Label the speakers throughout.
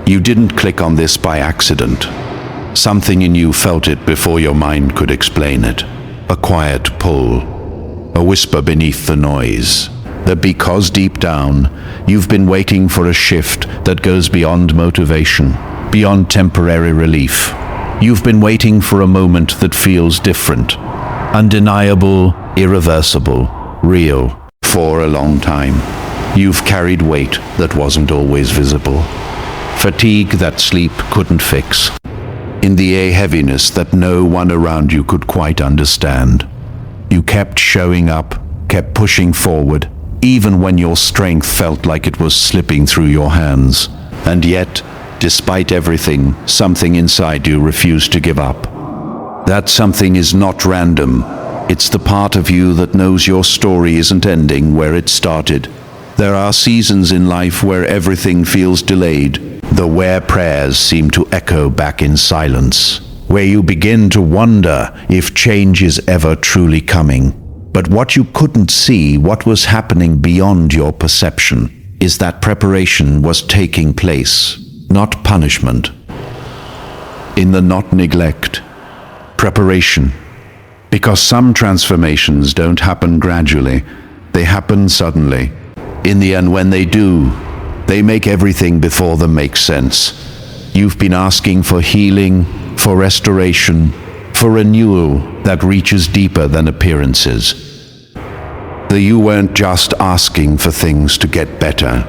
Speaker 1: You didn't click on this by accident. Something in you felt it before your mind could explain it. A quiet pull, a whisper beneath the noise. That because deep down, you've been waiting for a shift that goes beyond motivation, beyond temporary relief. You've been waiting for a moment that feels different, undeniable, irreversible, real, for a long time. You've carried weight that wasn't always visible, fatigue that sleep couldn't fix, in the air heaviness that no one around you could quite understand. You kept showing up, kept pushing forward, even when your strength felt like it was slipping through your hands. And yet, despite everything, something inside you refused to give up. That something is not random. It's the part of you that knows your story isn't ending where it started. There are seasons in life where everything feels delayed, where prayers seem to echo back in silence, where you begin to wonder if change is ever truly coming. But what you couldn't see, what was happening beyond your perception, is that preparation was taking place, not punishment. In the not neglect, preparation. Because some transformations don't happen gradually, they happen suddenly. In the end, when they do, they make everything before them make sense. You've been asking for healing, for restoration, for renewal that reaches deeper than appearances. That you weren't just asking for things to get better.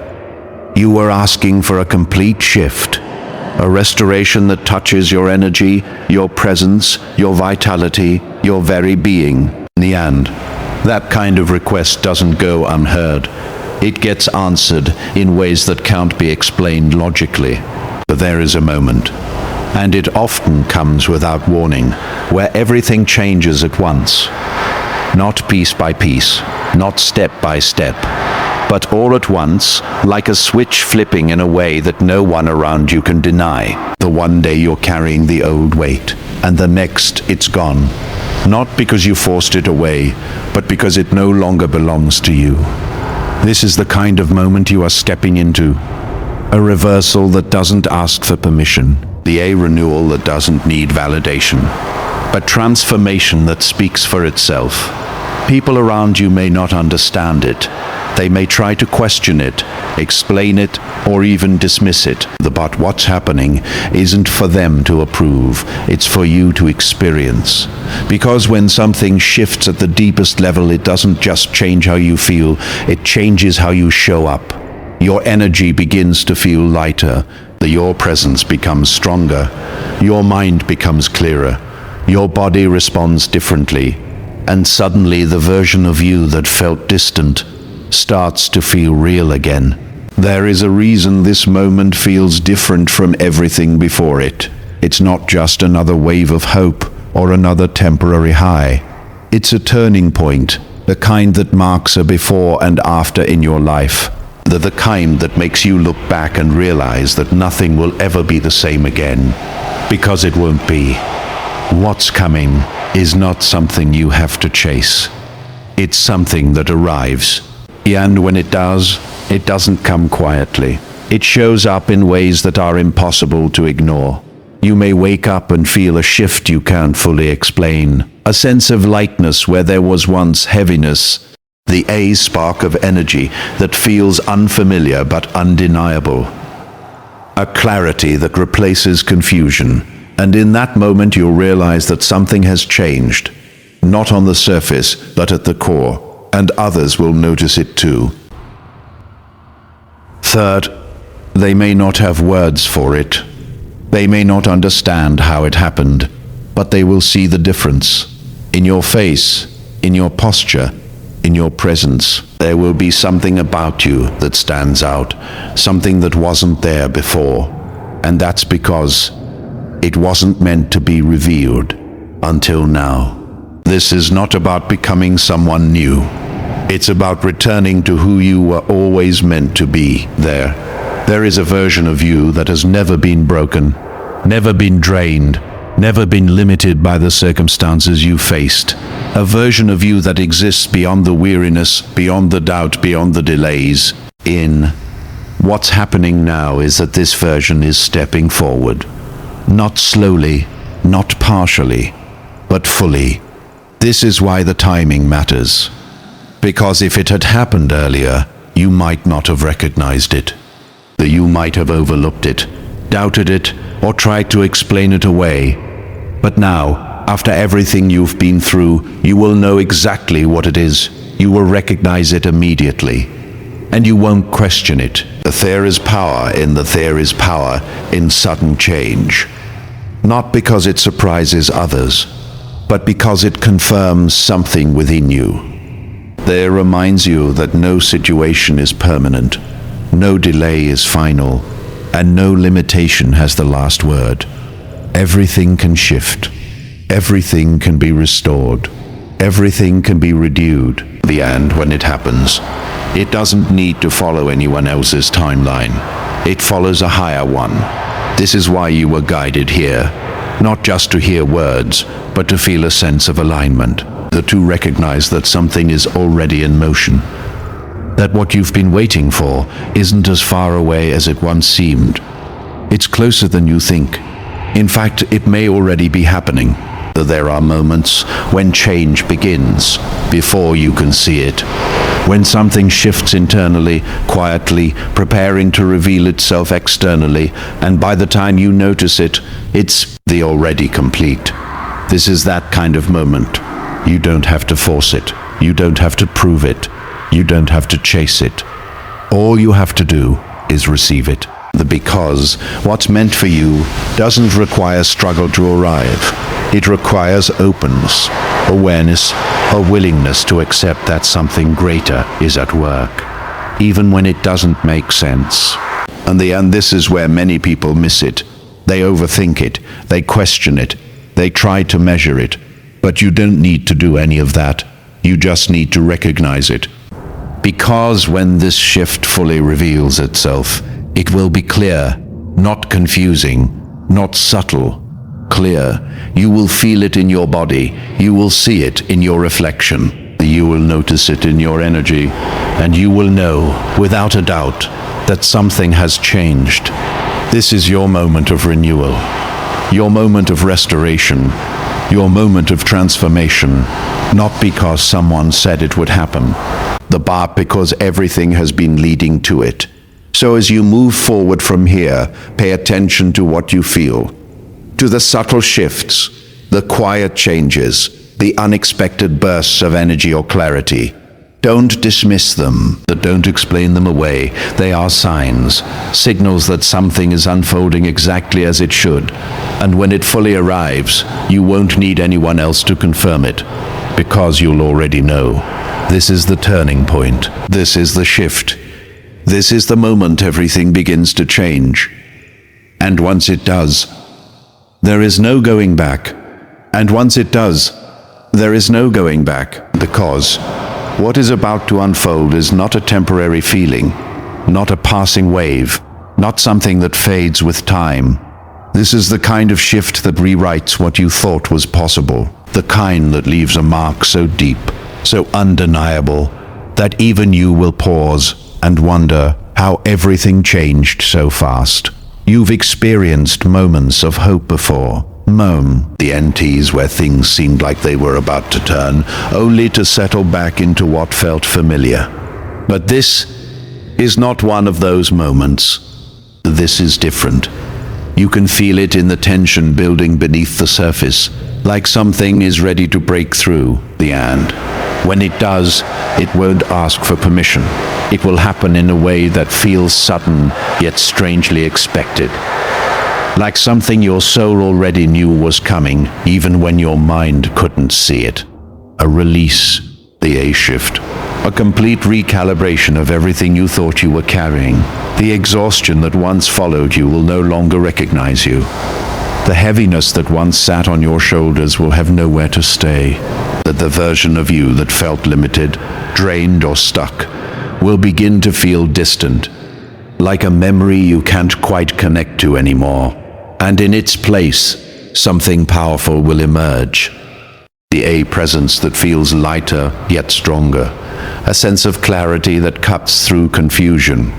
Speaker 1: You were asking for a complete shift, a restoration that touches your energy, your presence, your vitality, your very being. In the end, that kind of request doesn't go unheard. It gets answered in ways that can't be explained logically. But there is a moment, and it often comes without warning, where everything changes at once. Not piece by piece, not step by step, but all at once, like a switch flipping in a way that no one around you can deny. The one day you're carrying the old weight, and the next it's gone. Not because you forced it away, but because it no longer belongs to you. This is the kind of moment you are stepping into. A reversal that doesn't ask for permission. A renewal that doesn't need validation. A transformation that speaks for itself. People around you may not understand it. They may try to question it, explain it, or even dismiss it. But what's happening isn't for them to approve, it's for you to experience. Because when something shifts at the deepest level, it doesn't just change how you feel, it changes how you show up. Your energy begins to feel lighter, your presence becomes stronger, your mind becomes clearer, your body responds differently, and suddenly the version of you that felt distant starts to feel real again. There is a reason this moment feels different from everything before it. It's not just another wave of hope or another temporary high. It's a turning point, the kind that marks a before and after in your life. The kind that makes you look back and realize that nothing will ever be the same again. Because it won't be. What's coming is not something you have to chase. It's something that arrives. And when it does, it doesn't come quietly. It shows up in ways that are impossible to ignore. You may wake up and feel a shift you can't fully explain. A sense of lightness where there was once heaviness. The spark of energy that feels unfamiliar but undeniable. A clarity that replaces confusion. And in that moment you'll realize that something has changed. Not on the surface, but at the core. And others will notice it too. Third, they may not have words for it. They may not understand how it happened, but they will see the difference. In your face, in your posture, in your presence. There will be something about you that stands out, something that wasn't there before. And that's because it wasn't meant to be revealed until now. This is not about becoming someone new. It's about returning to who you were always meant to be. There is a version of you that has never been broken, never been drained, never been limited by the circumstances you faced. A version of you that exists beyond the weariness, beyond the doubt, beyond the delays. In What's happening now is that this version is stepping forward. Not slowly, not partially, but fully. This is why the timing matters. Because if it had happened earlier, you might not have recognized it. You might have overlooked it, doubted it, or tried to explain it away. But now, after everything you've been through, you will know exactly what it is. You will recognize it immediately. And you won't question it. There is power in sudden change. Not because it surprises others, but because it confirms something within you. There reminds you that no situation is permanent, no delay is final, and no limitation has the last word. Everything can shift. Everything can be restored. Everything can be renewed. And when it happens, it doesn't need to follow anyone else's timeline. It follows a higher one. This is why you were guided here, not just to hear words, but to feel a sense of alignment. To recognize that something is already in motion. That what you've been waiting for isn't as far away as it once seemed. It's closer than you think. In fact, it may already be happening. There are moments when change begins before you can see it. When something shifts internally, quietly, preparing to reveal itself externally, and by the time you notice it, it's already complete. This is that kind of moment. You don't have to force it. You don't have to prove it. You don't have to chase it. All you have to do is receive it. Because what's meant for you doesn't require struggle to arrive. It requires openness, awareness, a willingness to accept that something greater is at work, even when it doesn't make sense. And this is where many people miss it. They overthink it. They question it. They try to measure it. But you don't need to do any of that. You just need to recognize it. Because when this shift fully reveals itself, it will be clear, not confusing, not subtle, clear. You will feel it in your body. You will see it in your reflection. You will notice it in your energy. And you will know, without a doubt, that something has changed. This is your moment of renewal, your moment of restoration, your moment of transformation, not because someone said it would happen, but because everything has been leading to it. So as you move forward from here, pay attention to what you feel, to the subtle shifts, the quiet changes, the unexpected bursts of energy or clarity. Don't dismiss them, don't explain them away. They are signs, signals that something is unfolding exactly as it should. And when it fully arrives, you won't need anyone else to confirm it, because you'll already know. This is the turning point. This is the shift. This is the moment everything begins to change. And once it does, there is no going back. And once it does, there is no going back, because what is about to unfold is not a temporary feeling, not a passing wave, not something that fades with time. This is the kind of shift that rewrites what you thought was possible, the kind that leaves a mark so deep, so undeniable, that even you will pause and wonder how everything changed so fast. You've experienced moments of hope before, the NTs where things seemed like they were about to turn, only to settle back into what felt familiar. But this is not one of those moments. This is different. You can feel it in the tension building beneath the surface, like something is ready to break through. And when it does, it won't ask for permission. It will happen in a way that feels sudden, yet strangely expected. Like something your soul already knew was coming, even when your mind couldn't see it. A release, the A-shift. A complete recalibration of everything you thought you were carrying. The exhaustion that once followed you will no longer recognize you. The heaviness that once sat on your shoulders will have nowhere to stay. That the version of you that felt limited, drained, or stuck will begin to feel distant, like a memory you can't quite connect to anymore. And in its place, something powerful will emerge. The A presence that feels lighter yet stronger, a sense of clarity that cuts through confusion,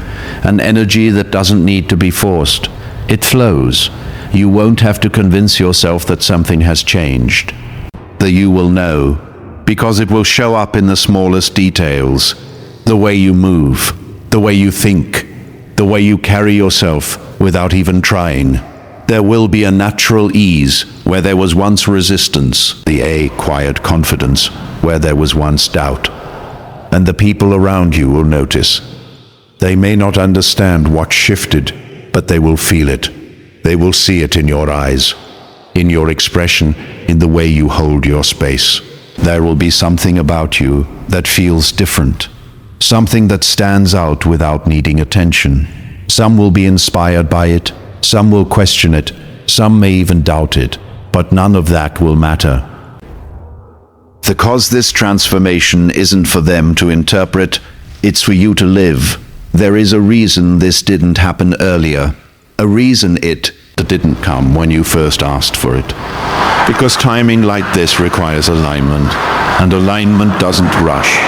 Speaker 1: an energy that doesn't need to be forced. It flows. You won't have to convince yourself that something has changed. The you will know, because it will show up in the smallest details. The way you move, the way you think, the way you carry yourself without even trying. There will be a natural ease where there was once resistance, the A quiet confidence where there was once doubt. And the people around you will notice. They may not understand what shifted, but they will feel it. They will see it in your eyes, in your expression, in the way you hold your space. There will be something about you that feels different, something that stands out without needing attention. Some will be inspired by it, some will question it, some may even doubt it, but none of that will matter. Because this transformation isn't for them to interpret, it's for you to live. There is a reason this didn't happen earlier, a reason it didn't come when you first asked for it. Because timing like this requires alignment, and alignment doesn't rush.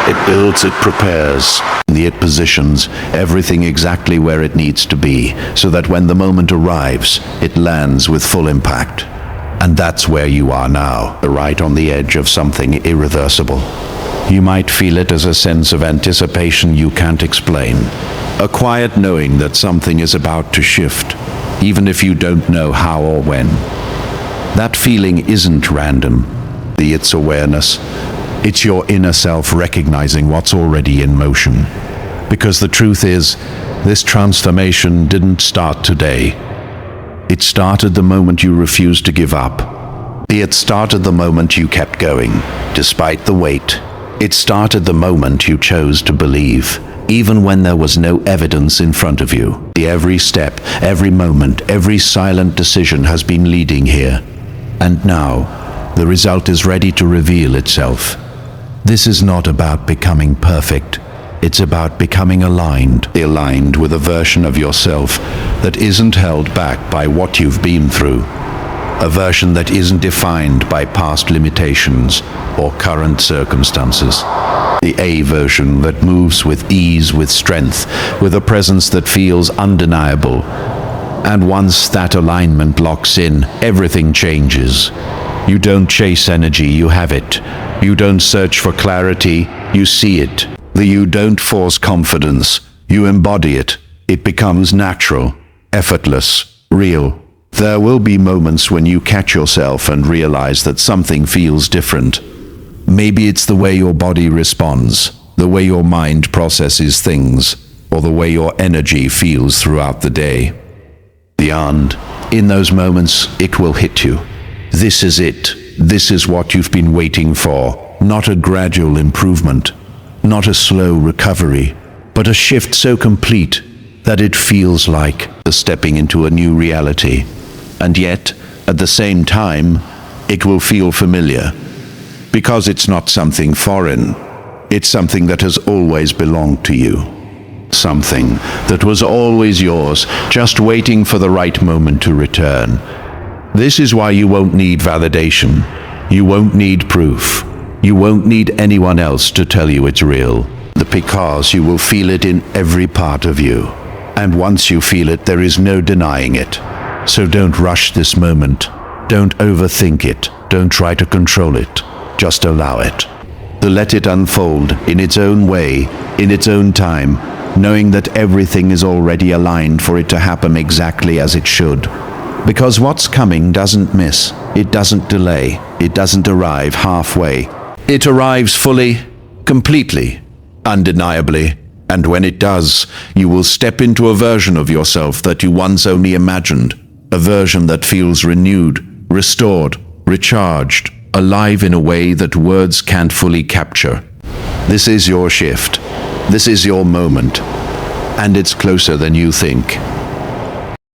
Speaker 1: It builds, it prepares, it positions everything exactly where it needs to be, so that when the moment arrives, it lands with full impact. And that's where you are now, right on the edge of something irreversible. You might feel it as a sense of anticipation you can't explain, a quiet knowing that something is about to shift, even if you don't know how or when. That feeling isn't random. It's awareness. It's your inner self recognizing what's already in motion. Because the truth is, this transformation didn't start today. It started the moment you refused to give up. It started the moment you kept going, despite the weight. It started the moment you chose to believe, even when there was no evidence in front of you. Every step, every moment, every silent decision has been leading here. And now, the result is ready to reveal itself. This is not about becoming perfect. It's about becoming aligned with a version of yourself that isn't held back by what you've been through. A version that isn't defined by past limitations or current circumstances. The A version that moves with ease, with strength, with a presence that feels undeniable. And once that alignment locks in, everything changes. You don't chase energy, you have it. You don't search for clarity, you see it. You don't force confidence, you embody it. It becomes natural, effortless, real. There will be moments when you catch yourself and realize that something feels different. Maybe it's the way your body responds, the way your mind processes things, or the way your energy feels throughout the day. And in those moments, it will hit you. This is it. This is what you've been waiting for. Not a gradual improvement, not a slow recovery, but a shift so complete that it feels like stepping into a new reality. And yet, at the same time, it will feel familiar. Because it's not something foreign. It's something that has always belonged to you. Something that was always yours, just waiting for the right moment to return. This is why you won't need validation. You won't need proof. You won't need anyone else to tell you it's real. Because you will feel it in every part of you. And once you feel it, there is no denying it. So don't rush this moment. Don't overthink it. Don't try to control it. Just allow it. Let it unfold in its own way, in its own time, knowing that everything is already aligned for it to happen exactly as it should. Because what's coming doesn't miss, it doesn't delay, it doesn't arrive halfway. It arrives fully, completely, undeniably. And when it does, you will step into a version of yourself that you once only imagined. A version that feels renewed, restored, recharged, alive in a way that words can't fully capture. This is your shift. This is your moment. And it's closer than you think.